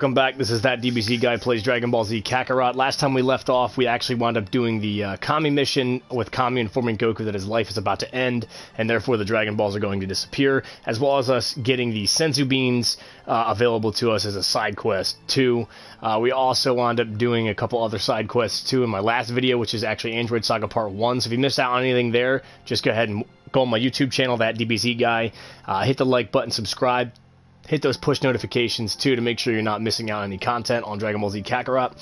Welcome back. This is that DBZ guy plays Dragon Ball Z Kakarot. Last time we left off, we actually wound up doing the Kame mission with Kame informing Goku that his life is about to end, and therefore the Dragon Balls are going to disappear, as well as us getting the Senzu Beans available to us as a side quest too. We also wound up doing a couple other side quests too in my last video, which is actually Android Saga Part 1. So if you missed out on anything there, just go ahead and go on my YouTube channel, that DBZ guy. Hit the like button, subscribe. Hit those push notifications, too, to make sure you're not missing out on any content on Dragon Ball Z Kakarot.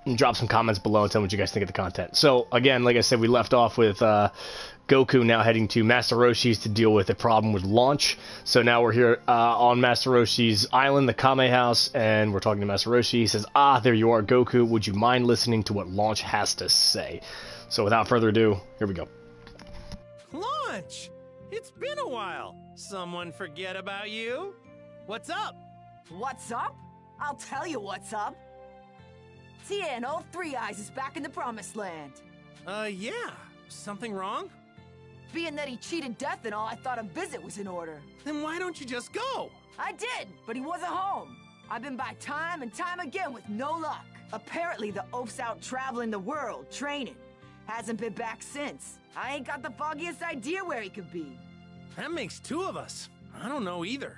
And drop some comments below and tell me what you guys think of the content. So, again, like I said, we left off with Goku now heading to Master Roshi's to deal with a problem with launch. So now we're here on Master Roshi's island, the Kame House, and we're talking to Master Roshi. He says, there you are, Goku. Would you mind listening to what Launch has to say? So without further ado, here we go. Launch! It's been a while. Someone forget about you? What's up? What's up? I'll tell you what's up. Tien, all Three Eyes is back in the Promised Land. Yeah. Something wrong? Being that he cheated death and all, I thought a visit was in order. Then why don't you just go? I did, but he wasn't home. I've been by time and time again with no luck. Apparently the oaf's out traveling the world, training. Hasn't been back since. I ain't got the foggiest idea where he could be. That makes two of us. I don't know either.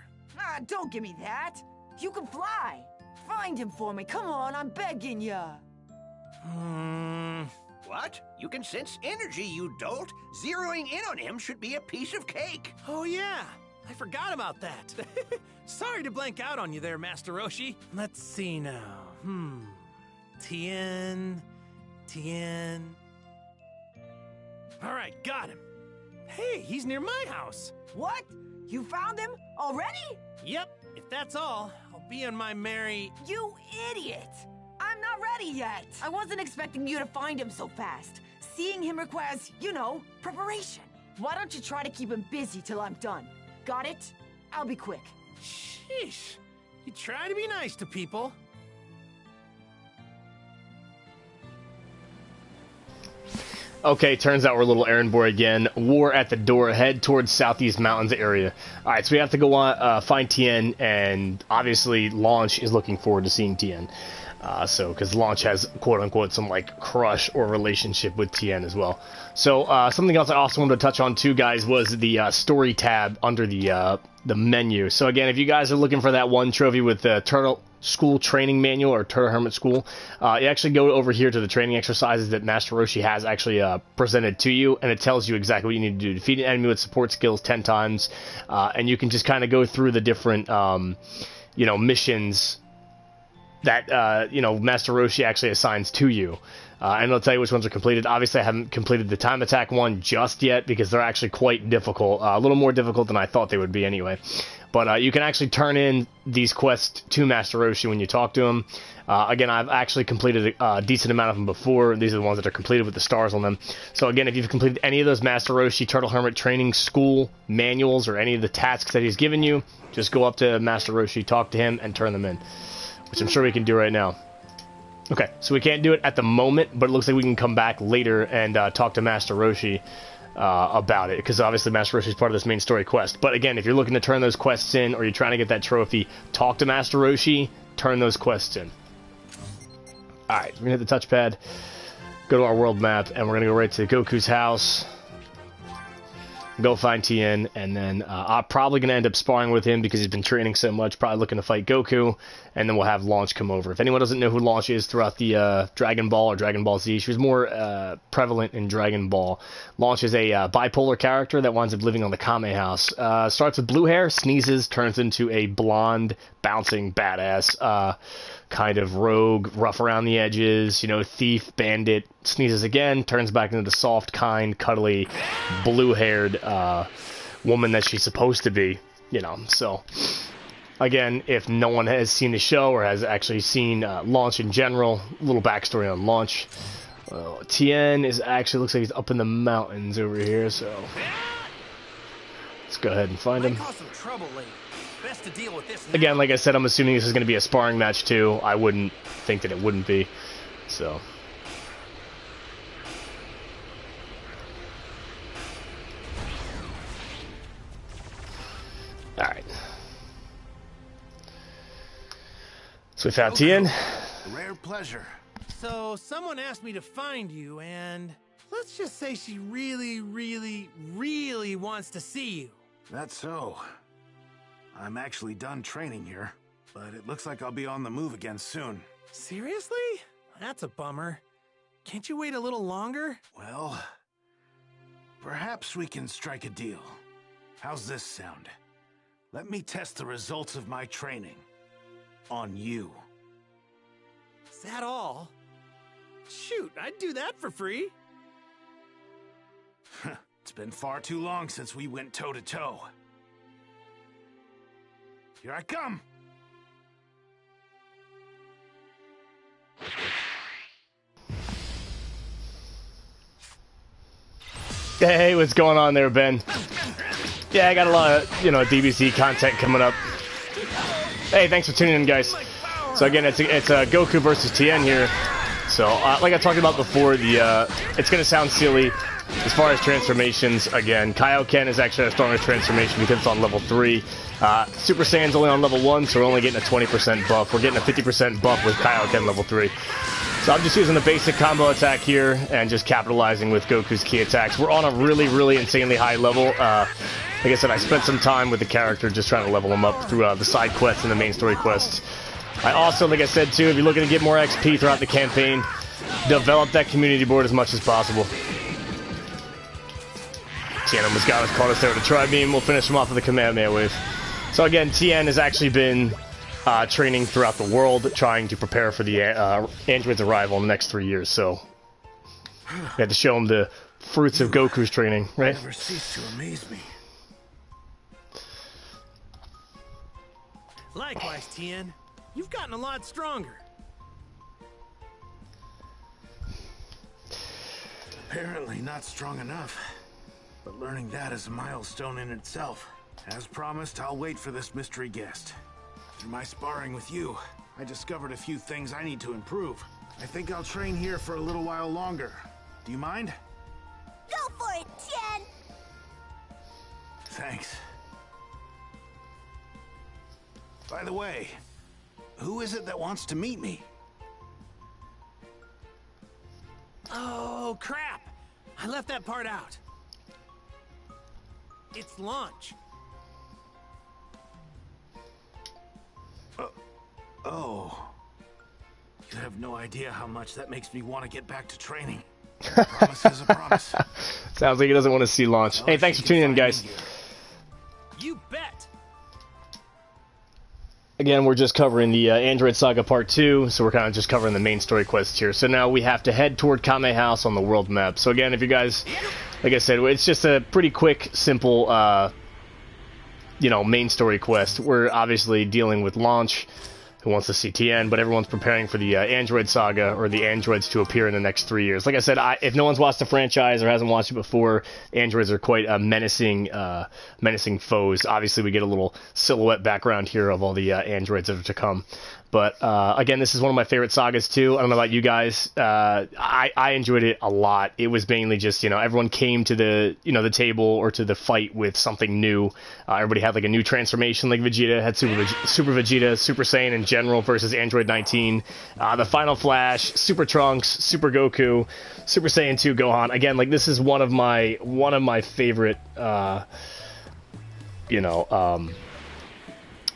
Don't give me that. You can fly. Find him for me. Come on, I'm begging ya. What? You can sense energy, you dolt. Zeroing in on him should be a piece of cake. Oh, yeah. I forgot about that. Sorry to blank out on you there, Master Roshi. Let's see now. Tien. All right, got him. Hey, he's near my house. What? You found him? Already? Yep, if that's all, I'll be on my merry... You idiot! I'm not ready yet. I wasn't expecting you to find him so fast. Seeing him requires, you know, preparation. Why don't you try to keep him busy till I'm done? Got it? I'll be quick. Sheesh. You try to be nice to people. Okay, turns out we're a little errand boy again. War at the door. Head towards Southeast Mountains area. Alright, so we have to go on, find Tien, and obviously Launch is looking forward to seeing Tien. Because Launch has, quote-unquote, some, like, crush or relationship with Tien as well. So, something else I also wanted to touch on, too, guys, was the story tab under the menu. So, again, if you guys are looking for that one trophy with the Turtle School Training Manual, or Turtle Hermit School, you actually go over here to the training exercises that Master Roshi has actually presented to you, and it tells you exactly what you need to do. Defeat an enemy with support skills 10 times, and you can just kind of go through the different, missions that, Master Roshi actually assigns to you. And it'll tell you which ones are completed. Obviously, I haven't completed the time attack one just yet because they're actually quite difficult. A little more difficult than I thought they would be anyway. But you can actually turn in these quests to Master Roshi when you talk to him. Again, I've actually completed a decent amount of them before. These are the ones that are completed with the stars on them. So again, if you've completed any of those Master Roshi Turtle Hermit Training School manuals or any of the tasks that he's given you, just go up to Master Roshi, talk to him, and turn them in. Which I'm sure we can do right now. Okay, so we can't do it at the moment, but it looks like we can come back later and talk to Master Roshi about it, because obviously Master Roshi is part of this main story quest. But again, if you're looking to turn those quests in, or you're trying to get that trophy, talk to Master Roshi, turn those quests in. Alright, we're going to hit the touchpad, go to our world map, and we're going to go right to Goku's house. Go find Tien, and then I'm probably going to end up sparring with him because he's been training so much, probably looking to fight Goku, and then we'll have Launch come over. If anyone doesn't know who Launch is throughout the Dragon Ball or Dragon Ball Z, she was more prevalent in Dragon Ball. Launch is a bipolar character that winds up living on the Kame House. Starts with blue hair, sneezes, turns into a blonde, bouncing badass, kind of rogue, rough around the edges, thief, bandit, sneezes again, turns back into the soft, kind, cuddly, blue-haired woman that she's supposed to be, So, again, if no one has seen the show or has actually seen Launch in general, a little backstory on Launch. Tien is actually, looks like he's up in the mountains over here, so let's go ahead and find him. Best to deal with this now. Again, like I said, I'm assuming this is going to be a sparring match too. I wouldn't think that it wouldn't be. So. Alright. So we found Tien. A rare pleasure. So, someone asked me to find you, and let's just say she really, really, really wants to see you. That's so. I'm actually done training here, but it looks like I'll be on the move again soon. Seriously? That's a bummer. Can't you wait a little longer? Well, perhaps we can strike a deal. How's this sound? Let me test the results of my training. On you. Is that all? Shoot, I'd do that for free. It's been far too long since we went toe-to-toe. Here I come! Hey, what's going on there, Ben? Yeah, I got a lot of, DBC content coming up. Hey, thanks for tuning in, guys. So again, it's Goku versus Tien here. So, like I talked about before, it's going to sound silly as far as transformations. Again, Kaioken is actually a stronger transformation because it's on level 3. Super Saiyan's only on level 1, so we're only getting a 20% buff. We're getting a 50% buff with Kaioken level 3. So I'm just using the basic combo attack here and just capitalizing with Goku's key attacks. We're on a really, really insanely high level. Like I said, I spent some time with the character just trying to level him up through the side quests and the main story quests. I also, like I said too, if you're looking to get more XP throughout the campaign, develop that community board as much as possible. Tien almost got us, caught us there with a Tri-Beam. We'll finish him off with a Kamehameha Wave. So again, Tien has actually been training throughout the world, trying to prepare for the android's arrival in the next 3 years. So we had to show him the fruits of Goku's training, right? Never cease to amaze me. Likewise, Tien. You've gotten a lot stronger. Apparently not strong enough. But learning that is a milestone in itself. As promised, I'll wait for this mystery guest. Through my sparring with you, I discovered a few things I need to improve. I think I'll train here for a little while longer. Do you mind? Go for it, Tien! Thanks. By the way, who is it that wants to meet me? Oh, crap! I left that part out. It's launch. Oh. You have no idea how much that makes me want to get back to training. Promise is a promise. Sounds like he doesn't want to see launch. Hey, thanks for tuning in, guys. You bet! Again, we're just covering the Android Saga Part 2, so we're kind of just covering the main story quests here. So now we have to head toward Kame House on the world map. So again, if you guys, like I said, it's just a pretty quick, simple, main story quest. We're obviously dealing with Launch, who wants to see Tien, but everyone's preparing for the Android Saga, or the androids to appear in the next 3 years. Like I said, if no one's watched the franchise or hasn't watched it before, androids are quite menacing foes. Obviously, we get a little silhouette background here of all the androids that are to come. But again, this is one of my favorite sagas too. I don't know about you guys. I enjoyed it a lot. It was mainly just, everyone came to the table or to the fight with something new. Everybody had like a new transformation, like Vegeta had Super Vegeta, Super Saiyan in general versus Android 19. The Final Flash, Super Trunks, Super Goku, Super Saiyan 2 Gohan. Again, like this is one of my favorite one of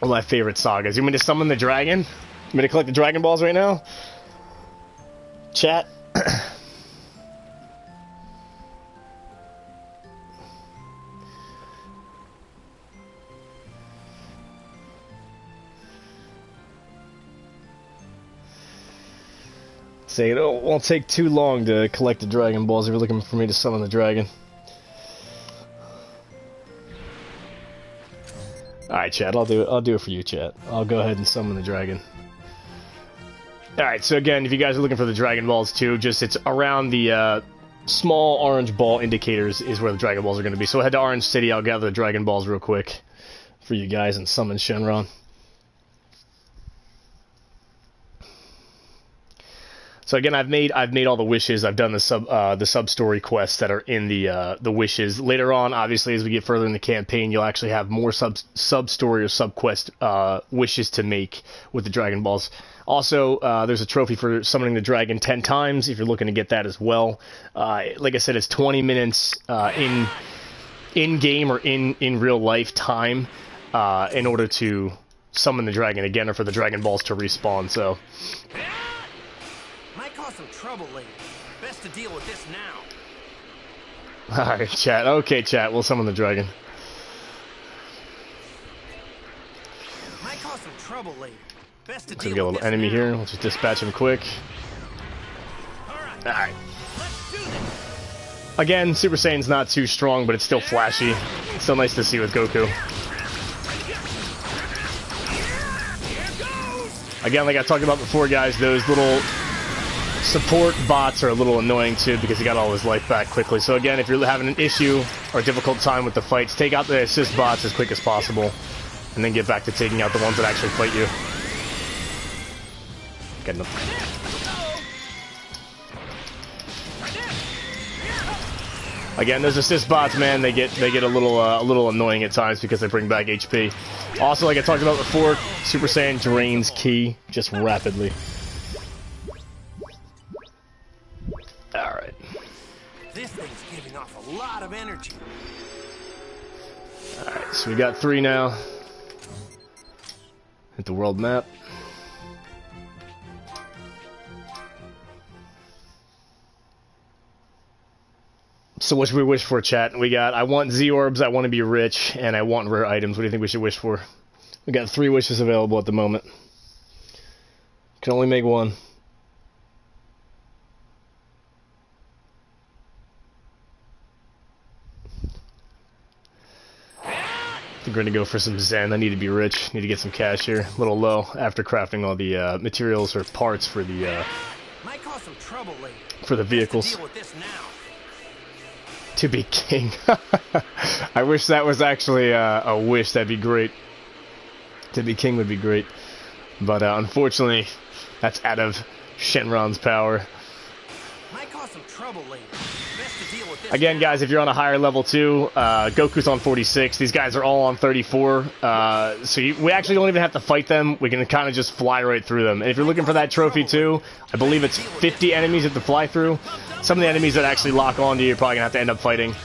my favorite sagas. You want me to summon the dragon? You want me to collect the Dragon Balls right now? Chat? Say it won't take too long to collect the Dragon Balls if you're looking for me to summon the dragon. Alright, chat, I'll do it for you, chat. I'll go ahead and summon the dragon. Alright, so again, if you guys are looking for the Dragon Balls too, it's around the small orange ball indicators is where the Dragon Balls are going to be. So head to Orange City, I'll gather the Dragon Balls real quick for you guys and summon Shenron. So again, I've made all the wishes. I've done the sub story quests that are in the wishes. Later on, obviously, as we get further in the campaign, you'll actually have more sub story or sub quest wishes to make with the Dragon Balls. Also, there's a trophy for summoning the dragon 10 times if you're looking to get that as well. Like I said, it's 20 minutes in game or in real life time in order to summon the dragon again, or for the Dragon Balls to respawn. So. Might cause some trouble later. Best to deal with this now. Alright, chat. Okay, chat. We'll summon the dragon. Might cause some trouble later. Best to So we deal got a with little this enemy now. here. We'll just dispatch him quick. Alright. Let's do this. Again, Super Saiyan's not too strong, but it's still flashy. It's still nice to see with Goku. Again, like I talked about before, guys, those little support bots are a little annoying too because he got all his life back quickly. So again, if you're having an issue or a difficult time with the fights, take out the assist bots as quick as possible, and then get back to taking out the ones that actually fight you. Get enough. Again, those assist bots, man, they get a little annoying at times because they bring back HP. Also, like I talked about before, Super Saiyan drains ki just rapidly. Alright. This thing's giving off a lot of energy. Alright, so we got 3 now. Hit the world map. So what should we wish for, chat? We got, I want Z-Orbs, I want to be rich, and I want rare items. What do you think we should wish for? We got 3 wishes available at the moment. Can only make one. I think we're going to go for some Zen. I need to be rich. Need to get some cash here. A little low after crafting all the materials or parts for the Might cause some trouble later. for the vehicles. Best to deal with this now. To be king. I wish that was actually a wish. That'd be great. To be king would be great. But unfortunately, that's out of Shenron's power. Might cause some trouble later. Best to deal with this Again, now. guys, if you're on a higher level too, Goku's on 46. These guys are all on 34. So we actually don't even have to fight them. We can kind of just fly right through them. And if you're looking for that trophy too, I believe it's 50 enemies you have to fly through. Some of the enemies that actually lock onto you, you're probably going to have to end up fighting.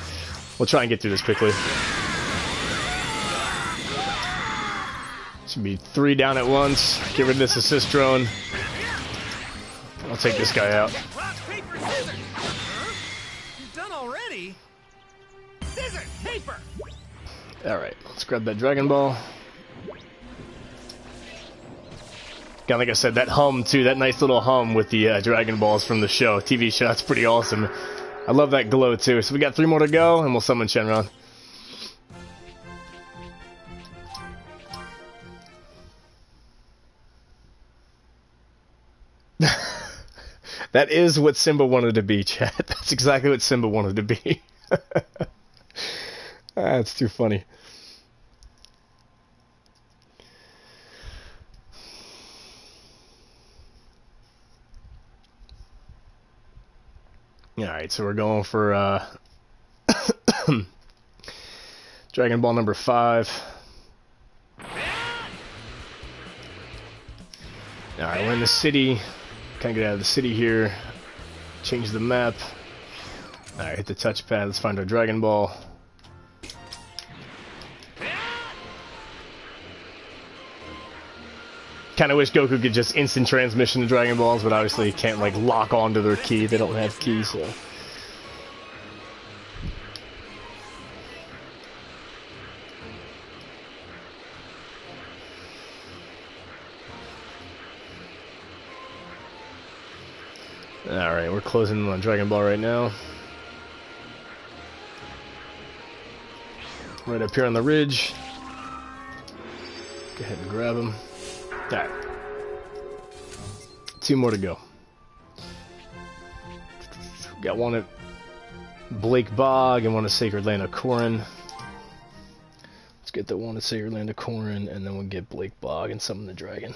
We'll try and get through this quickly. Should be 3 down at once. Get rid of this assist drone. I'll take this guy out. Rock, paper, scissors. Huh? You're done already? Scissors, paper. Alright, let's grab that Dragon Ball. Again, like I said, that hum too, that nice little hum with the Dragon Balls from the show, TV show, that's pretty awesome. I love that glow too. So we got 3 more to go, and we'll summon Shenron. That is what Simba wanted to be, chat. That's exactly what Simba wanted to be. That's too funny. Alright, so we're going for Dragon Ball number 5. Alright, we're in the city. Kind of get out of the city here. Change the map. Alright, hit the touchpad. Let's find our Dragon Ball. Kind of wish Goku could just instant transmission to Dragon Balls, but obviously you can't like lock onto their ki. They don't have ki, so. Alright, we're closing on Dragon Ball right now. Right up here on the ridge. Go ahead and grab him. Alright. 2 more to go. Got one at Blake Bog and one at Sacred Land of Corrin. Let's get the one at Sacred Land of Corrin, and then we'll get Blake Bog and summon the dragon.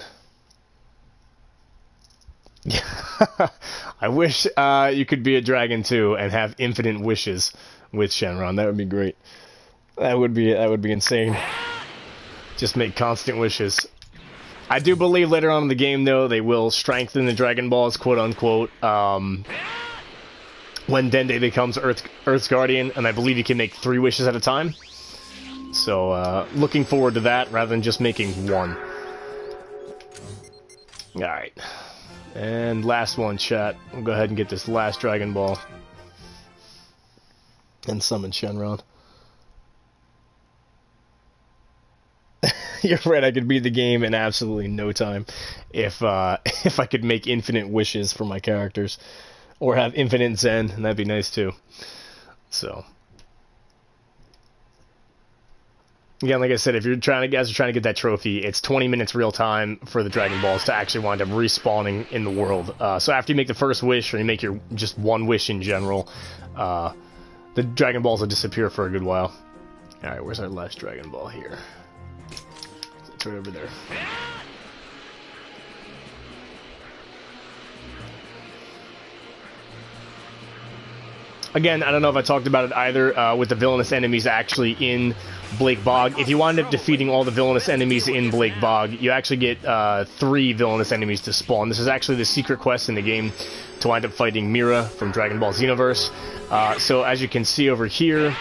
Yeah. I wish you could be a dragon too and have infinite wishes with Shenron. That would be great. That would be insane. Just make constant wishes. I do believe later on in the game, though, they will strengthen the Dragon Balls, quote unquote, when Dende becomes Earth's Guardian, and I believe you can make 3 wishes at a time. So, looking forward to that rather than just making 1. Alright. And last one, chat. We'll go ahead and get this last Dragon Ball. And summon Shenron. You're right, I could beat the game in absolutely no time if I could make infinite wishes for my characters. Or have infinite Zen, and that'd be nice too. So. Again, like I said, if you're guys are trying to get that trophy, it's 20 minutes real time for the Dragon Balls to actually wind up respawning in the world. So after you make the first wish, or you make your just one wish in general, the Dragon Balls will disappear for a good while. Alright, where's our last Dragon Ball here? It's right over there. Again, I don't know if I talked about it either, with the villainous enemies actually in Blake Bog. If you wind up defeating all the villainous enemies in Blake Bog, you actually get 3 villainous enemies to spawn. This is actually the secret quest in the game to wind up fighting Mira from Dragon Ball Xenoverse. So as you can see over here,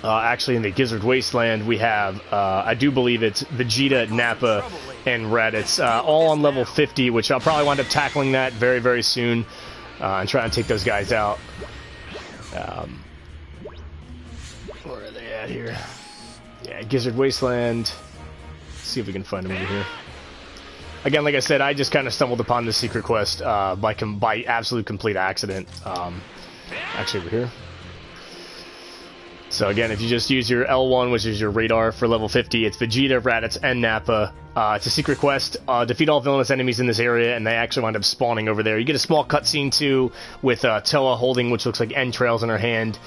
actually in the Gizzard Wasteland, we have, I do believe it's Vegeta, Nappa, and Raditz, all on level 50, which I'll probably wind up tackling that very, very soon. And try and take those guys out. Where are they at here? Yeah, Gizzard Wasteland. Let's see if we can find them over here. Again, like I said, I just kind of stumbled upon this secret quest by absolute complete accident. Actually, over here. So again, if you just use your L1, which is your radar for level 50, it's Vegeta, Raditz, and Nappa. It's a secret quest. Defeat all villainous enemies in this area, and they actually wind up spawning over there. You get a small cutscene, too, with Toa holding, which looks like entrails in her hand.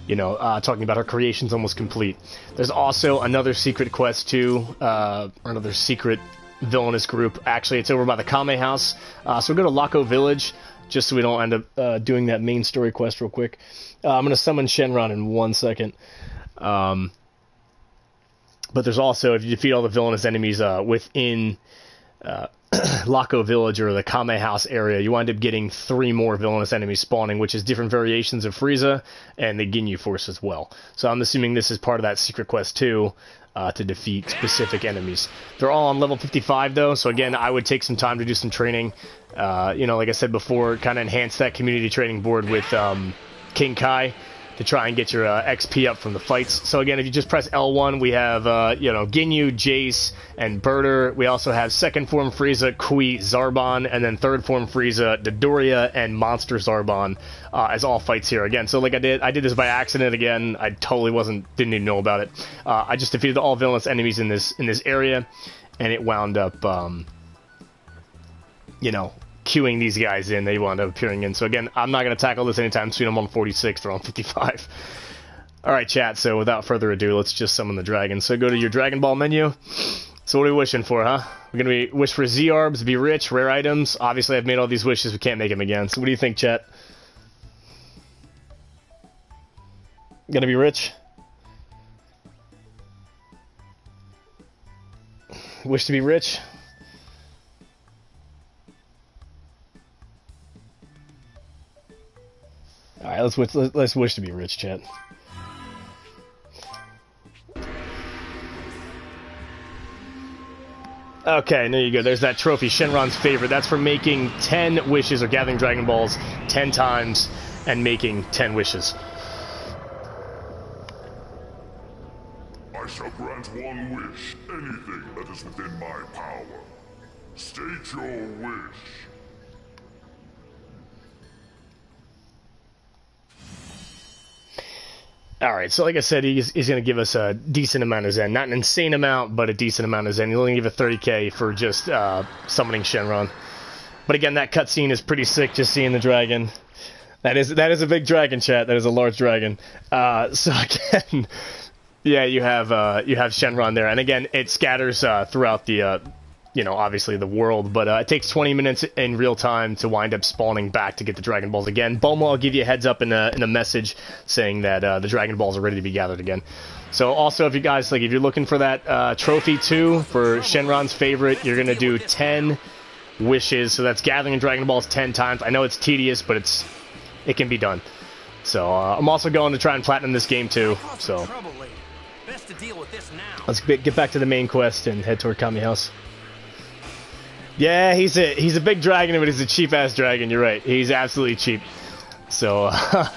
You know, talking about her creation's almost complete. There's also another secret quest, too, or another secret villainous group. Actually, it's over by the Kame House. So we'll go to Laco Village, just so we don't end up doing that main story quest real quick. I'm going to summon Shenron in 1 second. But there's also, if you defeat all the villainous enemies within Laco Village or the Kame House area, you wind up getting 3 more villainous enemies spawning, which is different variations of Frieza and the Ginyu Force as well. So I'm assuming this is part of that secret quest too, to defeat specific enemies. They're all on level 55 though, so again, I would take some time to do some training. You know, like I said before, kind of enhance that community training board with King Kai to try and get your XP up from the fights. So again, if you just press L1, we have, you know, Ginyu, Jace, and Birder. We also have second form Frieza, Kui, Zarbon, and then third form Frieza, Dodoria, and Monster Zarbon as all fights here. Again, so like I did this by accident again. I totally didn't even know about it. I just defeated all villainous enemies in this area, and it wound up, you know, queuing these guys in. They wound up appearing in. So again, I'm not going to tackle this anytime soon. I'm on 46. They're on 55. Alright, chat. So without further ado, let's just summon the dragon. So go to your Dragon Ball menu. So what are we wishing for, huh? We're going to wish for Z-Arbs, be rich, rare items. Obviously, I've made all these wishes. We can't make them again. So what do you think, chat? Gonna be rich? Wish to be rich? Alright, let's wish to be rich, chat. Okay, there you go. There's that trophy, Shenron's favorite. That's for making 10 wishes or gathering Dragon Balls 10 times and making 10 wishes. I shall grant one wish, anything that is within my power. State your wish. Alright, so like I said, he's going to give us a decent amount of Zen. Not an insane amount, but a decent amount of Zen. He'll only give a 30k for just summoning Shenron. But again, that cutscene is pretty sick, just seeing the dragon. That is a big dragon, chat. That is a large dragon. So again, yeah, you have Shenron there. And again, it scatters throughout the you know, obviously the world, but it takes 20 minutes in real time to wind up spawning back to get the Dragon Balls again. Bulma will give you a heads up in a message saying that the Dragon Balls are ready to be gathered again. So also, if you guys, like, if you're looking for that trophy too, for Shenron's favorite, you're going to do 10 wishes, so that's gathering Dragon Balls 10 times. I know it's tedious, but it can be done. So I'm also going to try and platinum this game too, so Best to deal with this now. let's get back to the main quest and head toward Kame House. Yeah, he's a big dragon, but he's a cheap-ass dragon, you're right. He's absolutely cheap. So, it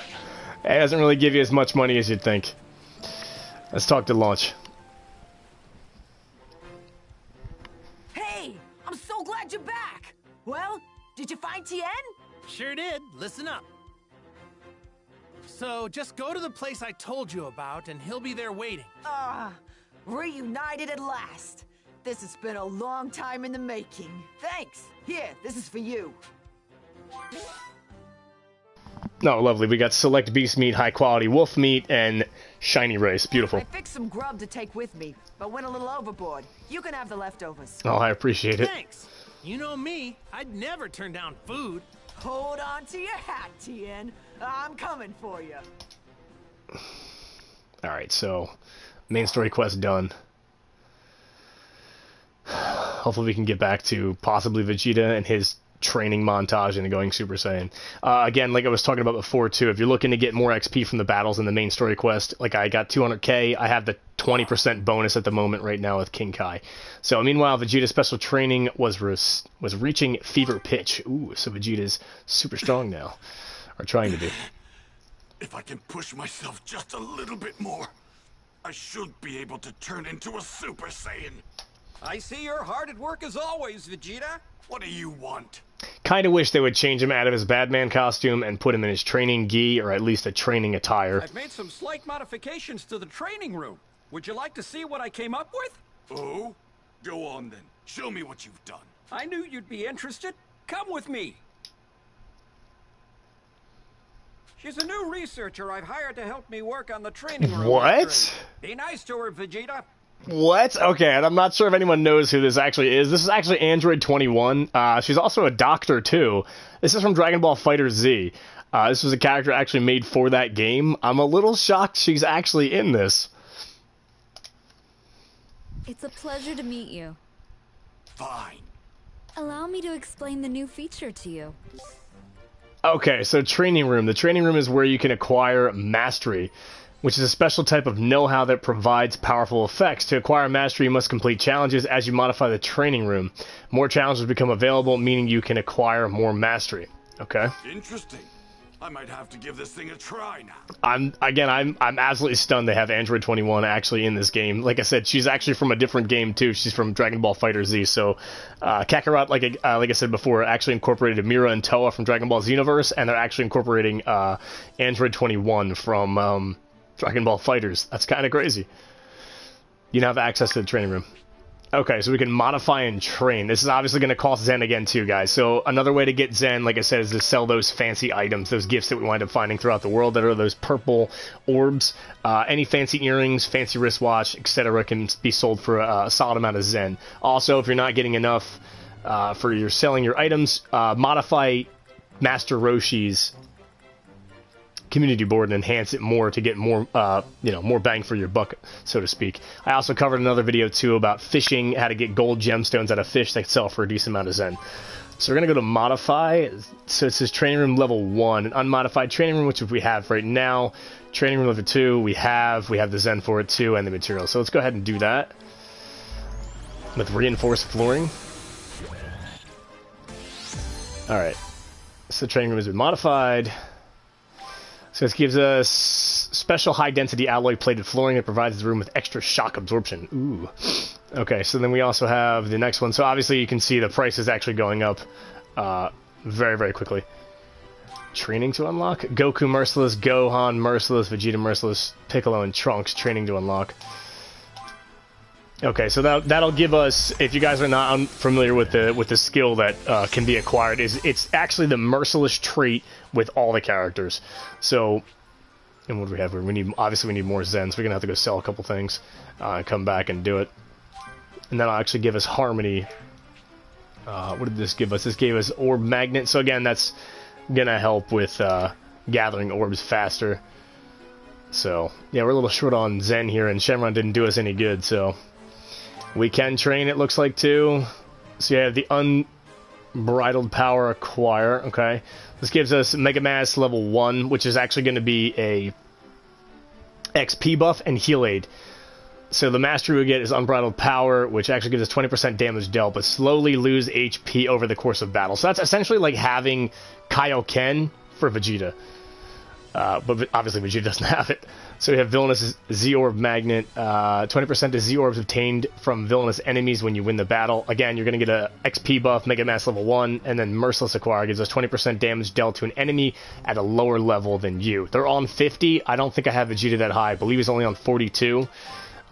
doesn't really give you as much money as you'd think. Let's talk to launch. Hey, I'm so glad you're back. Well, did you find Tien? Sure did. Listen up. So, just go to the place I told you about, and he'll be there waiting. Reunited at last. This has been a long time in the making. Thanks. Here, this is for you. Oh, lovely. We got select beast meat, high quality wolf meat, and shiny rice. Beautiful. I fixed some grub to take with me, but went a little overboard. You can have the leftovers. Oh, I appreciate it. Thanks. You know me. I'd never turn down food. Hold on to your hat, Tien. I'm coming for you. Alright, so main story quest done. Hopefully we can get back to possibly Vegeta and his training montage and going Super Saiyan. Again, like I was talking about before too, if you're looking to get more XP from the battles in the main story quest, like I got 200k, I have the 20% bonus at the moment right now with King Kai. So meanwhile, Vegeta's special training was reaching fever pitch. Ooh, so Vegeta's super strong now. Or trying to be. If I can push myself just a little bit more, I should be able to turn into a Super Saiyan. I see you're hard at work as always, Vegeta. What do you want? Kinda wish they would change him out of his Batman costume and put him in his training gi, or at least a training attire. I've made some slight modifications to the training room. Would you like to see what I came up with? Oh? Go on then. Show me what you've done. I knew you'd be interested. Come with me. She's a new researcher I've hired to help me work on the training room. What? Be nice to her, Vegeta. What? Okay, and I'm not sure if anyone knows who this actually is. This is actually Android 21. She's also a doctor, too. This is from Dragon Ball Fighter Z. This was a character actually made for that game. I'm a little shocked she's actually in this. It's a pleasure to meet you. Fine. Allow me to explain the new feature to you. Okay, so training room. The training room is where you can acquire mastery, which is a special type of know-how that provides powerful effects. To acquire mastery, you must complete challenges as you modify the training room. More challenges become available, meaning you can acquire more mastery. Okay. Interesting. I might have to give this thing a try now. I'm absolutely stunned they have Android 21 actually in this game. Like I said, she's actually from a different game too. She's from Dragon Ball Fighter Z. So Kakarot, like I said before, actually incorporated Mira and Toa from Dragon Ball Xenoverse, and they're actually incorporating Android 21 from Dragon Ball Fighters. That's kind of crazy. You now have access to the training room. Okay, so we can modify and train. This is obviously going to cost Zen again too, guys. So another way to get Zen, like I said, is to sell those fancy items, those gifts that we wind up finding throughout the world that are those purple orbs. Any fancy earrings, fancy wristwatch, etc. can be sold for a solid amount of Zen. Also, if you're not getting enough for your selling your items, modify Master Roshi's community board and enhance it more to get more, more bang for your buck, so to speak. I also covered another video too about fishing, how to get gold gemstones out of fish that sell for a decent amount of Zen. So we're gonna go to modify. So it says training room level 1, an unmodified training room, which we have right now. Training room level 2, we have the Zen for it too, and the material. So let's go ahead and do that with reinforced flooring. All right. So the training room has been modified. So this gives us special high-density alloy-plated flooring that provides the room with extra shock absorption. Ooh. Okay, so then we also have the next one. So obviously you can see the price is actually going up very, very quickly. Training to unlock. Goku Merciless, Gohan Merciless, Vegeta Merciless, Piccolo, and Trunks training to unlock. Okay, so that'll give us, if you guys are not familiar with the skill that can be acquired, it's actually the merciless trait with all the characters. So, and what do we have here? Obviously we need more Zen, so we're gonna have to go sell a couple things, come back and do it, and that'll actually give us harmony What did this give us? This gave us Orb Magnet. So again, that's gonna help with gathering orbs faster. So yeah, we're a little short on Zen here, and Shenron didn't do us any good. So we can train, it looks like, too. So you have the Unbridled Power Acquire. Okay, this gives us Mega Mass level 1, which is actually going to be a XP buff and heal aid. So the mastery we get is Unbridled Power, which actually gives us 20% damage dealt, but slowly lose HP over the course of battle. So that's essentially like having Kaioken for Vegeta. But obviously Vegeta doesn't have it. So we have Villainous Z-Orb Magnet, 20% to Z-Orbs obtained from villainous enemies when you win the battle. Again, you're going to get a XP buff, Mega Mass level 1, and then Merciless Acquire gives us 20% damage dealt to an enemy at a lower level than you. They're on 50. I don't think I have Vegeta that high. I believe he's only on 42.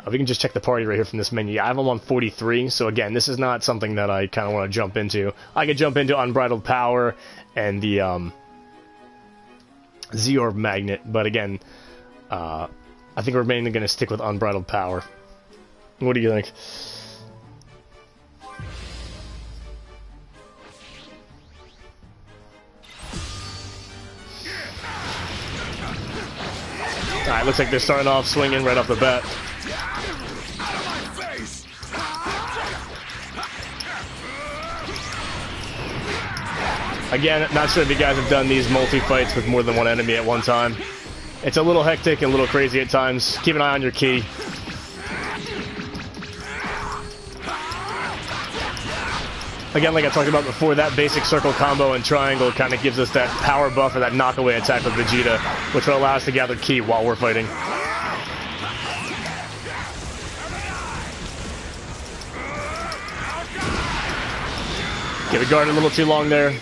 We can just check the party right here from this menu. I have him on 43, so again, this is not something that I kind of want to jump into. I could jump into Unbridled Power and the Z-Orb Magnet, but again, I think we're mainly going to stick with Unbridled Power. What do you think? Alright, looks like they're starting off swinging right off the bat. Again, not sure if you guys have done these multi-fights with more than one enemy at one time. It's a little hectic and a little crazy at times. Keep an eye on your ki. Again, like I talked about before, that basic circle combo and triangle kind of gives us that power buff or that knockaway attack with Vegeta, which will allow us to gather ki while we're fighting. Okay, we guarded a little too long there.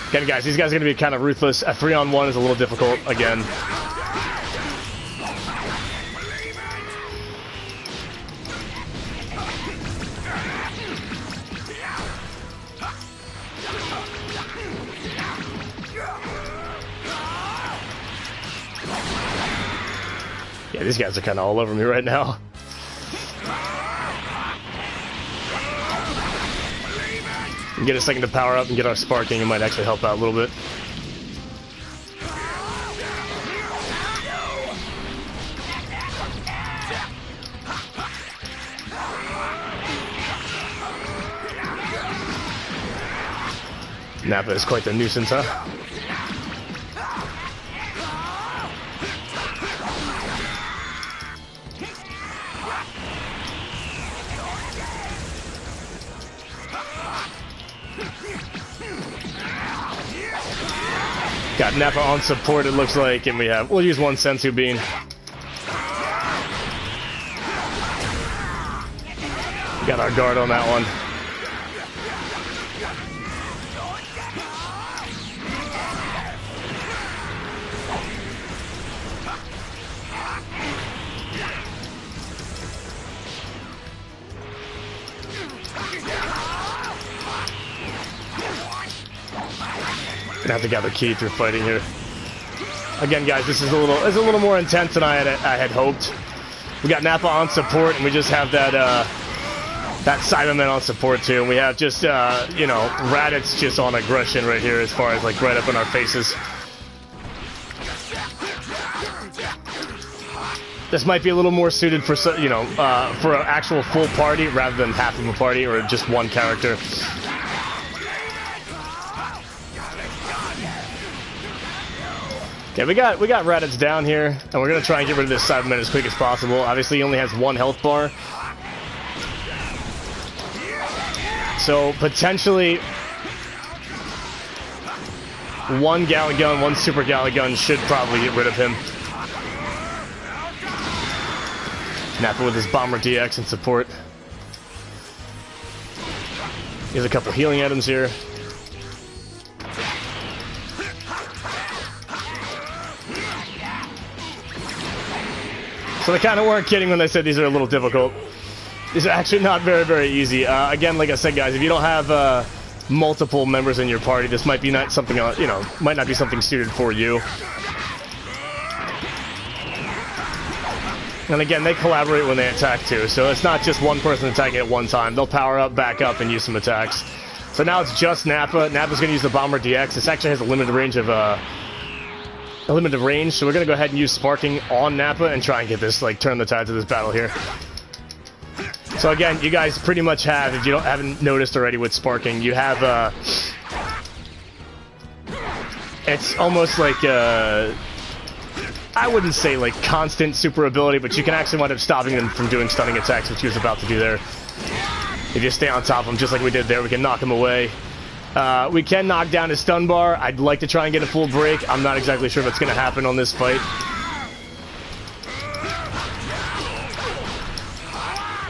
Again, guys, these guys are going to be kind of ruthless. A 3-on-1 is a little difficult, again. Yeah, these guys are kind of all over me right now. Get a second to power up and get our sparking. It might actually help out a little bit. Nappa is quite the nuisance, huh? Got Nappa on support, it looks like, and we'll use one Senzu Bean. Got our guard on that one. Gonna have to gather ki through fighting here. Again, guys, this is a little more intense than I had hoped. We got Nappa on support, and we just have that Cyberman on support too. And we have just you know, Raditz just on aggression right here, as far as like right up in our faces. This might be a little more suited for, you know, for an actual full party rather than half of a party or just one character. Okay, we got Raditz down here, and we're gonna try and get rid of this Cyberman as quick as possible. Obviously, he only has one health bar, so potentially one Galley Gun, one Super Galley Gun should probably get rid of him. Nappa with his Bomber DX and support. He has a couple healing items here. So they kind of weren't kidding when they said these are a little difficult. These are actually not very, very easy. Again, like I said, guys, if you don't have multiple members in your party, this might be not something, you know, might not be something suited for you. And again, they collaborate when they attack too, so it's not just one person attacking at one time. They'll power up, back up, and use some attacks. So now it's just Nappa. Nappa's going to use the Bomber DX. This actually has a limited range of so we're going to go ahead and use Sparking on Nappa and try and get this, like, turn the tides of this battle here. So again, you guys pretty much have, if you haven't noticed already with Sparking, you have, it's almost like, I wouldn't say, like, constant super ability, but you can actually wind up stopping them from doing stunning attacks, which he was about to do there. If you stay on top of him, just like we did there, we can knock him away. We can knock down his stun bar. I'd like to try and get a full break. I'm not exactly sure if it's going to happen on this fight.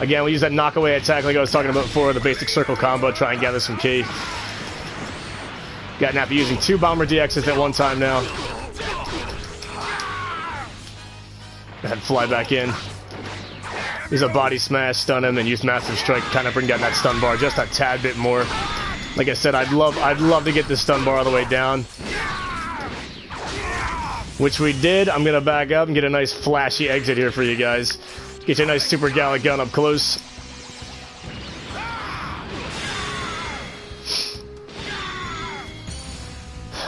Again, we use that knockaway attack like I was talking about before, the basic circle combo, try and gather some ki. Got Nappa using 2 Bomber DXs at one time now. And fly back in. Use a body smash, stun him, and use Massive Strike to kind of bring down that stun bar just a tad bit more. Like I said, I'd love to get this stun bar all the way down. Which we did. I'm going to back up and get a nice flashy exit here for you guys. Get you a nice Super Gallic gun up close.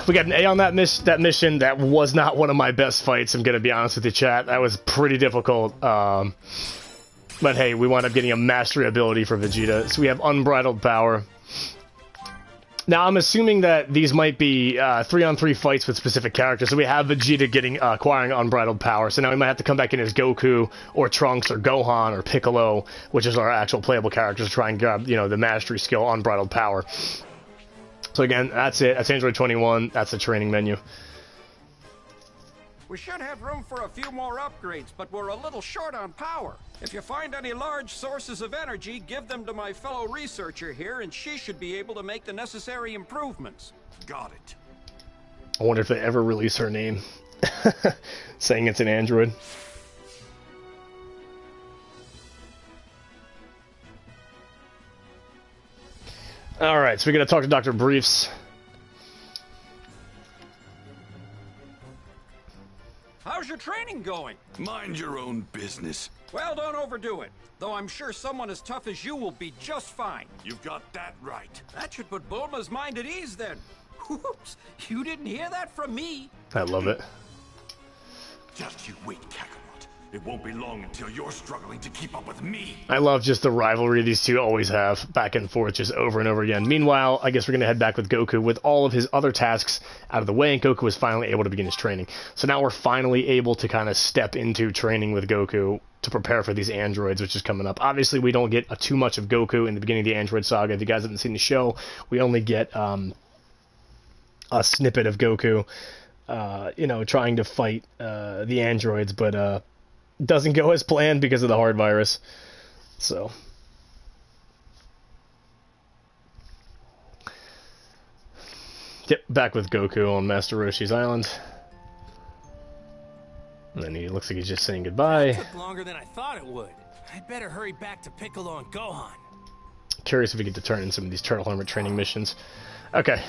We got an A on that mission. That was not one of my best fights, I'm going to be honest with you, chat. That was pretty difficult. But hey, we wound up getting a mastery ability for Vegeta. So we have Unbridled Power. Now, I'm assuming that these might be 3-on-3 fights with specific characters. So we have Vegeta acquiring Unbridled Power. So now we might have to come back in as Goku, or Trunks, or Gohan, or Piccolo, which is our actual playable characters, to try and grab, you know, the mastery skill Unbridled Power. So again, that's it. That's Android 21. That's the training menu. We should have room for a few more upgrades, but we're a little short on power. If you find any large sources of energy, give them to my fellow researcher here, and she should be able to make the necessary improvements. Got it. I wonder if they ever release her name. Saying it's an android. Alright, so we're going to talk to Dr. Briefs. How's your training going? Mind your own business. Well, don't overdo it. Though I'm sure someone as tough as you will be just fine. You've got that right. That should put Bulma's mind at ease then. Whoops, you didn't hear that from me. I love it. Just you wait, Kakarot. It won't be long until you're struggling to keep up with me. I love just the rivalry these two always have, back and forth, just over and over again. Meanwhile, I guess we're going to head back with Goku with all of his other tasks out of the way, and Goku was finally able to begin his training. So now we're finally able to kind of step into training with Goku to prepare for these androids, which is coming up. Obviously, we don't get too much of Goku in the beginning of the Android Saga. If you guys haven't seen the show, we only get a snippet of Goku, you know, trying to fight the androids, but doesn't go as planned because of the heart virus. So yep, back with Goku on Master Roshi's island. And then he looks like he's just saying goodbye. It took longer than I thought it would. I'd better hurry back to Piccolo and Gohan. Curious if we get to turn in some of these Turtle Hermit training missions. Okay.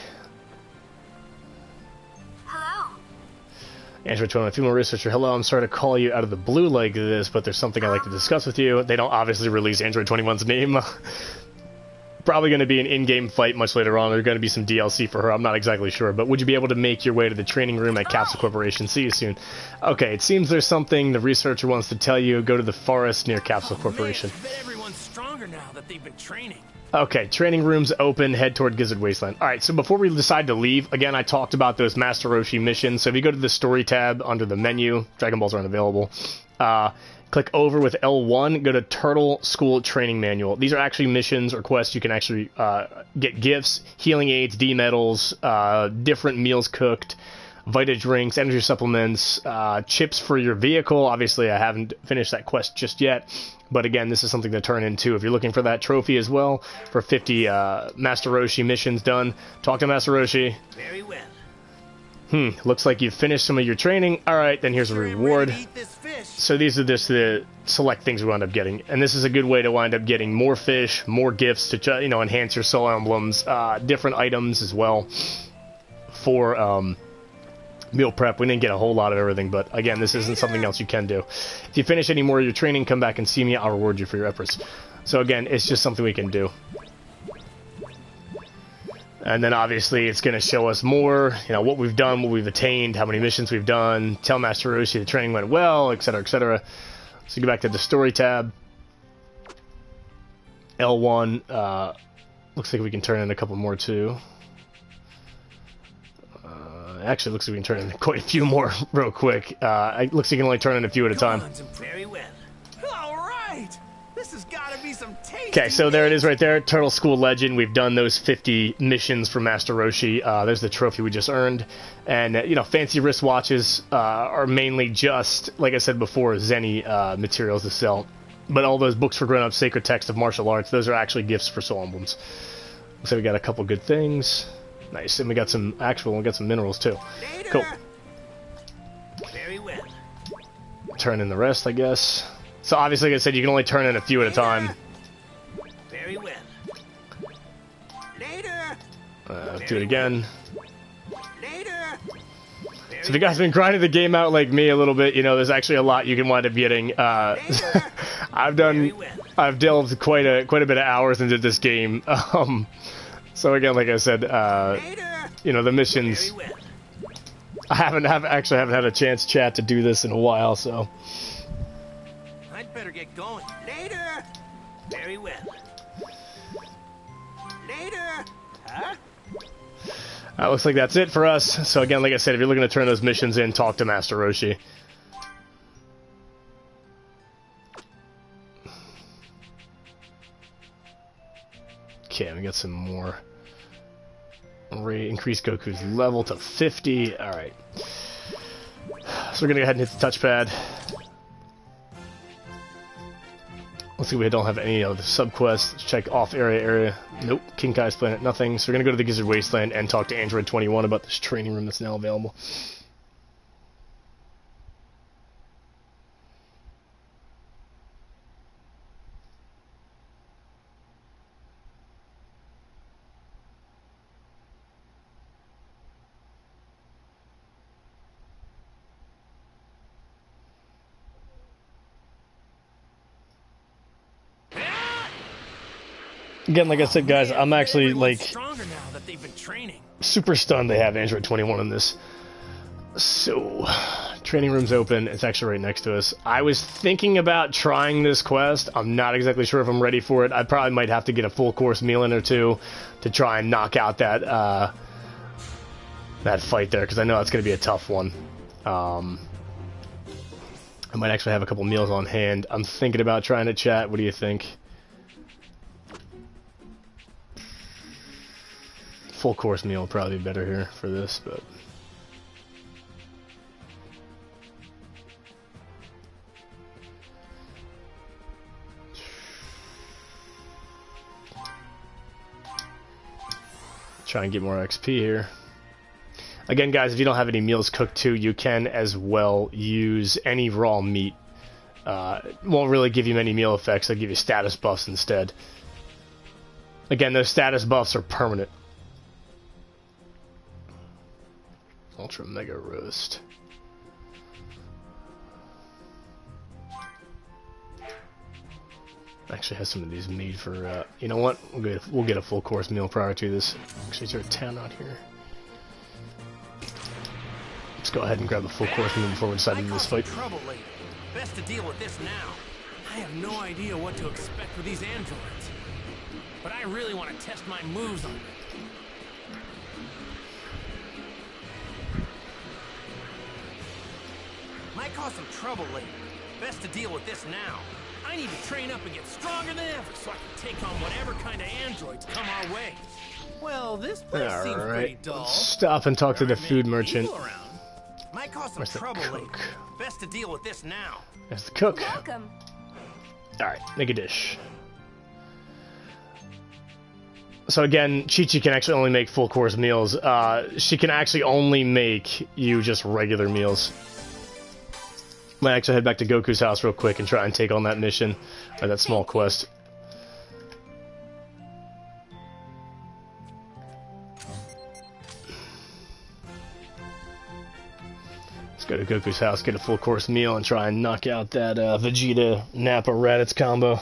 Android 21, female researcher. Hello, I'm sorry to call you out of the blue like this, but there's something I'd like to discuss with you. They don't obviously release Android 21's name. Probably going to be an in-game fight much later on. There's going to be some DLC for her. I'm not exactly sure. But would you be able to make your way to the training room at Capsule Corporation? See you soon. Okay, it seems there's something the researcher wants to tell you. Go to the forest near Capsule Corporation. Man, I bet everyone's stronger now that they've been training. Okay, training room's open, head toward Gizzard Wasteland. Alright, so before we decide to leave, again, I talked about those Master Roshi missions. So if you go to the story tab under the menu, Dragon Balls aren't available, click over with L1, go to Turtle School Training Manual. These are actually missions or quests you can actually get gifts, healing aids, D-medals, different meals cooked, Vita drinks, energy supplements, chips for your vehicle. Obviously, I haven't finished that quest just yet. But again, this is something to turn into. If you're looking for that trophy as well, for 50 Master Roshi missions done, talk to Master Roshi. Very well. Looks like you've finished some of your training. Alright, then here's a reward. So these are just the select things we wind up getting. And this is a good way to wind up getting more fish, more gifts to, you know, enhance your soul emblems, different items as well for meal prep. We didn't get a whole lot of everything, but again, this isn't something else you can do. If you finish any more of your training, come back and see me. I'll reward you for your efforts. So again, it's just something we can do. And then obviously it's going to show us more, you know, what we've done, what we've attained, how many missions we've done, tell Master Roshi the training went well, etc., etc. So go back to the story tab. L1, looks like we can turn in a couple more too. Actually, looks like we can turn in quite a few more real quick. It looks like you can only turn in a few at a time. Very well. All right. This has got to be some tasty. Okay, so there it is right there. Turtle School Legend. We've done those 50 missions for Master Roshi. There's the trophy we just earned. And, you know, fancy wristwatches are mainly just, like I said before, Zenny materials to sell. But all those books for grown-ups, Sacred Text of Martial Arts, those are actually gifts for Soul Emblems. Looks like we got a couple good things. Nice, and we got some minerals too. Later. Cool. Very well. Turn in the rest, I guess. So obviously, like I said, you can only turn in a few at a time. Very well. Later. Do it again. Later. So if you guys have been grinding the game out like me a little bit, you know, there's actually a lot you can wind up getting. I've delved quite a bit of hours into this game. So again, like I said, you know, the missions. I haven't had a chance, chat, to do this in a while, so. I'd better get going. Later. Very well. Later. Huh? Looks like that's it for us. So again, like I said, if you're looking to turn those missions in, talk to Master Roshi. Okay, we got some more. Increase Goku's level to 50. Alright. So we're going to go ahead and hit the touchpad. Let's see, we don't have any other subquests. Let's check off area. Nope. King Kai's planet, nothing. So we're going to go to the Gizzard Wasteland and talk to Android 21 about this training room that's now available. Again, like I said, guys, I'm actually, like, stronger now that they've been training. Super stunned they have Android 21 in this. So, training room's open. It's actually right next to us. I was thinking about trying this quest. I'm not exactly sure if I'm ready for it. I probably might have to get a full course meal in or two to try and knock out that that fight there, because I know it's going to be a tough one. I might actually have a couple meals on hand. I'm thinking about trying to chat. What do you think? Full course meal would probably be better here for this, but try and get more XP here. Again, guys, if you don't have any meals cooked too, you can as well use any raw meat. It won't really give you many meal effects. They'll give you status buffs instead. Again, those status buffs are permanent. Ultra Mega Roast. Actually has some of these made for, you know what? We'll get a full course meal prior to this. Actually, is there a 10 out here? Let's go ahead and grab the full course meal before we decide to do this fight. Trouble later. Best to deal with this now. I have no idea what to expect with these androids, but I really want to test my moves on them. Might cause some trouble later. Best to deal with this now. I need to train up and get stronger than ever so I can take on whatever kind of androids come our way. Well, this place seems pretty dull. Stop and talk to the food merchant. Might cause some trouble later. Best to deal with this now. There's the cook. Welcome. Alright, make a dish. So again, Chi-Chi can actually only make full course meals. She can actually only make you just regular meals. Might actually head back to Goku's house real quick and try and take on that mission, or that small quest. Go to Goku's house, get a full course meal, and try and knock out that Vegeta Nappa Raditz combo.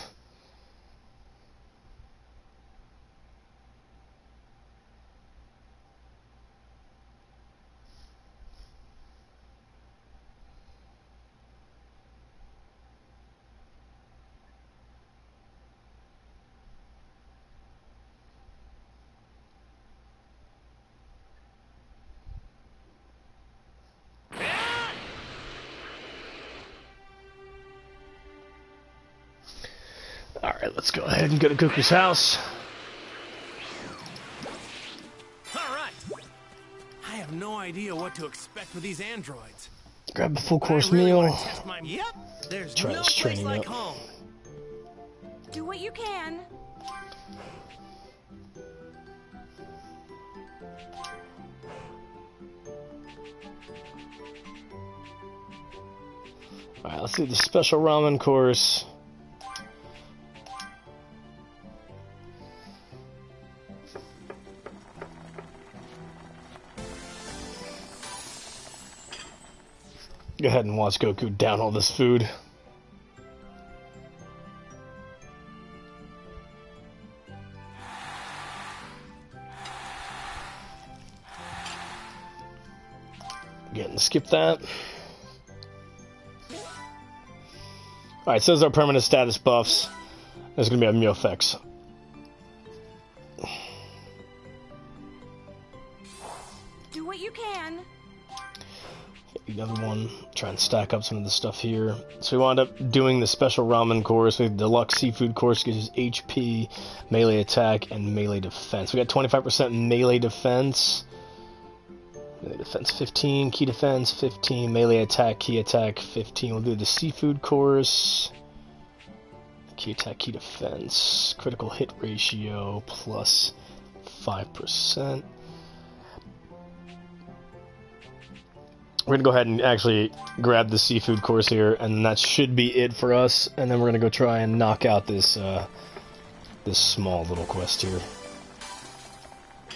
Alright, let's go ahead and go to Goku's house. Alright. I have no idea what to expect with these androids. Grab a full course meal. Yep. There's Try no this place training like up. home. Do what you can. Alright, let's do the special ramen course. Go ahead and watch Goku down all this food. Again, skip that. Alright, so those are permanent status buffs. There's going to be a meal effects. Do what you can. Another one. Try and stack up some of the stuff here. So we wound up doing the special ramen course. We have the deluxe seafood course, gives us HP, melee attack, and melee defense. We got 25% melee defense. Melee defense 15, key defense 15, melee attack, key attack 15. We'll do the seafood course. Key attack, key defense, critical hit ratio plus 5%. We're gonna go ahead and actually grab the seafood course here, and that should be it for us. And then we're gonna go try and knock out this this small little quest here.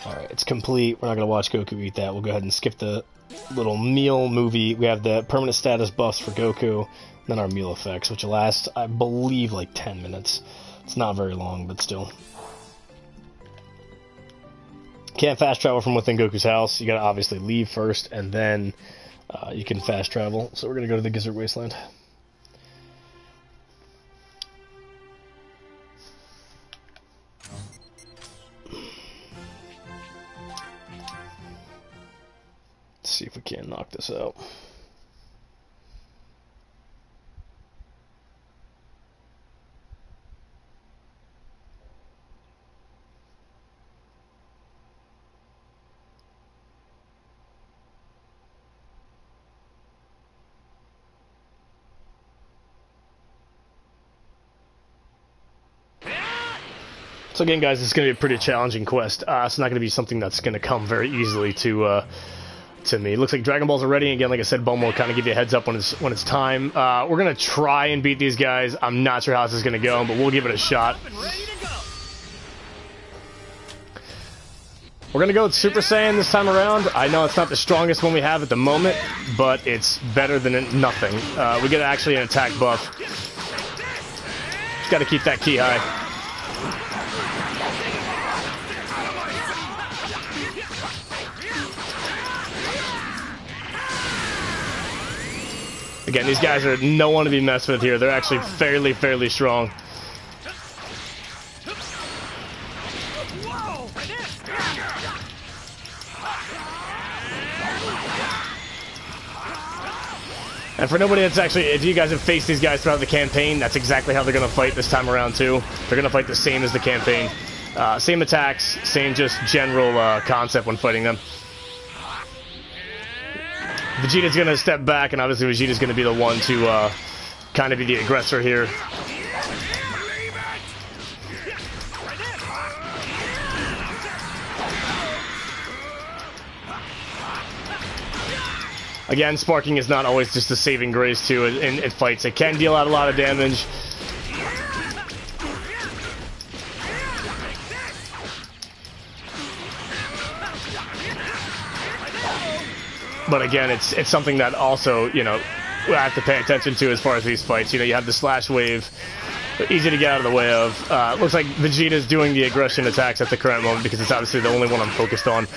Alright, it's complete. We're not going to watch Goku eat that. We'll go ahead and skip the little meal movie. We have the permanent status buffs for Goku, and then our meal effects, which will last, I believe, like 10 minutes. It's not very long, but still. Can't fast travel from within Goku's house. You got to obviously leave first, and then you can fast travel. So we're going to go to the Gizzard Wasteland. See if we can knock this out. So again, guys, it's going to be a pretty challenging quest. It's not going to be something that's going to come very easily to me. It looks like Dragon Balls are ready. Again, like I said, Bum will kind of give you a heads up when it's time. We're going to try and beat these guys. I'm not sure how this is going to go, but we'll give it a shot. We're going to go with Super Saiyan this time around. I know it's not the strongest one we have at the moment, but it's better than nothing. We get actually an attack buff. Just got to keep that ki high. Again, these guys are no one to be messed with here. They're actually fairly strong. And for nobody that's actually, if you guys have faced these guys throughout the campaign, that's exactly how they're going to fight this time around too. They're going to fight the same as the campaign. Same attacks, same just general concept when fighting them. Vegeta's going to step back, and obviously Vegeta's going to be the one to kind of be the aggressor here. Again, sparking is not always just a saving grace too in fights. It can deal out a lot of damage. But again, it's something that also, you know, we have to pay attention to as far as these fights. You know, you have the slash wave, easy to get out of the way of. Looks like Vegeta's doing the aggression attacks at the current moment because it's obviously the only one I'm focused on.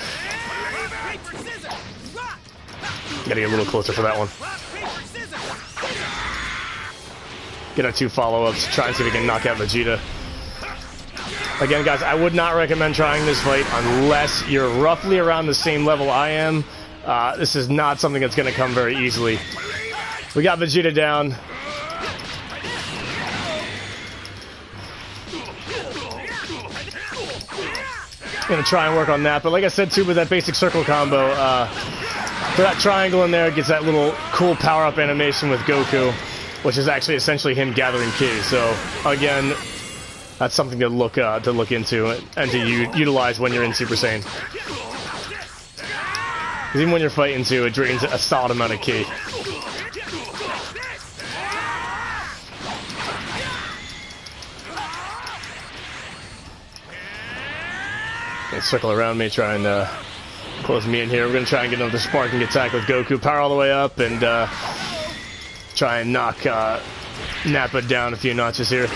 Gotta get a little closer for that one. Get our 2 follow-ups, try and see if we can knock out Vegeta. Again, guys, I would not recommend trying this fight unless you're roughly around the same level I am. This is not something that's going to come very easily. We got Vegeta down. Gonna try and work on that, but like I said too, with that basic circle combo, for that triangle in there, gets that little cool power-up animation with Goku, which is actually essentially him gathering ki. So again, that's something to look into and to utilize when you're in Super Saiyan. Because even when you're fighting too, it drains a solid amount of ki. Gonna circle around me, trying to close me in here. We're gonna try and get another sparking attack with Goku. Power all the way up and try and knock Nappa down a few notches here.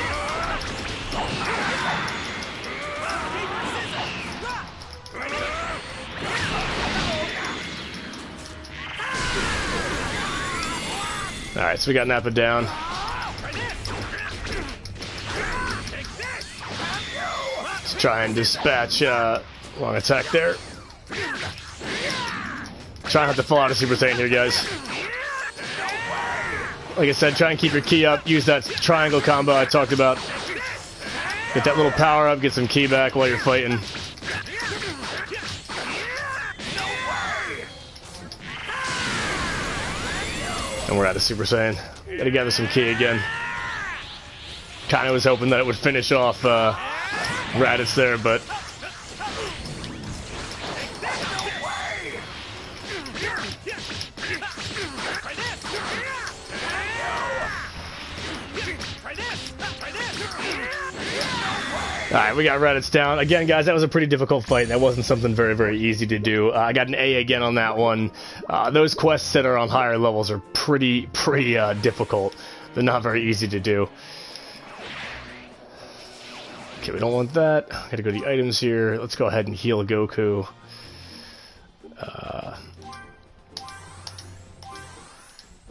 Alright, so we got Nappa down. Let's try and dispatch long attack there. Try not to fall out of Super Saiyan here, guys. Like I said, try and keep your ki up. Use that triangle combo I talked about. Get that little power up, get some ki back while you're fighting. And we're out of Super Saiyan. Gotta gather some ki again. Kinda was hoping that it would finish off Raditz there, but alright, we got Raditz down. Again, guys, that was a pretty difficult fight. That wasn't something very, very easy to do. I got an A again on that one. Those quests that are on higher levels are pretty difficult. They're not very easy to do. Okay, we don't want that. Gotta go to the items here. Let's go ahead and heal Goku.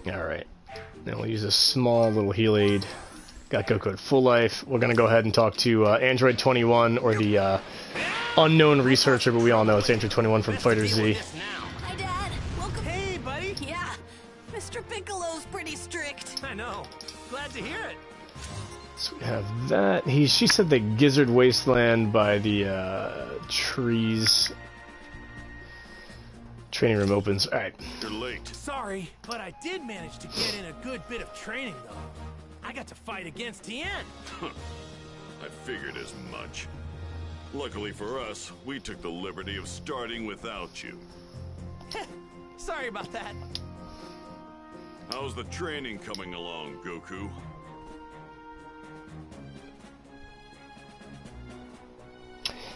Alright. Then we'll use a small little heal aid. Got Goku at full life. We're gonna go ahead and talk to Android 21, or the unknown researcher, but we all know it's Android 21 from Fighter Z. Hi, Dad. Welcome. Hey, buddy. Yeah, Mr. Piccolo's pretty strict. I know. Glad to hear it. So we have that. She said the Gizzard Wasteland by the trees. Training room opens. Alright. You're late. Sorry, but I did manage to get in a good bit of training, though. I got to fight against Tien. I figured as much. Luckily for us, we took the liberty of starting without you. Sorry about that. How's the training coming along, Goku?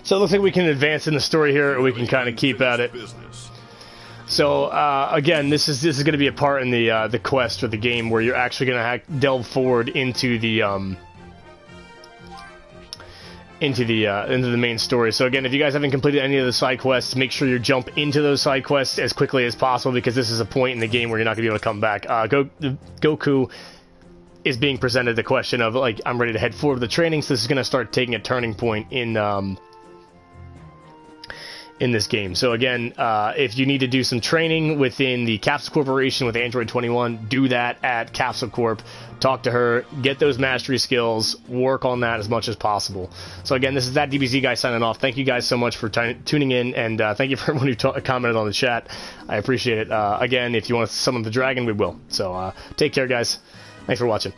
So it looks like we can advance in the story here, or we can kind of keep at it. So again, this is going to be a part in the quest or the game where you're actually going to delve forward into the main story. So again, if you guys haven't completed any of the side quests, make sure you jump into those side quests as quickly as possible, because this is a point in the game where you're not going to be able to come back. Goku is being presented the question of, like, I'm ready to head forward to the training, so this is going to start taking a turning point in this game. So again, if you need to do some training within the Capsule Corporation with Android 21, do that at Capsule Corp. Talk to her, get those mastery skills, work on that as much as possible. So again, this is that DBZ guy signing off. Thank you guys so much for tuning in, and thank you for everyone who commented on the chat. I appreciate it. Again, if you want to summon the dragon, we will. So take care, guys. Thanks for watching.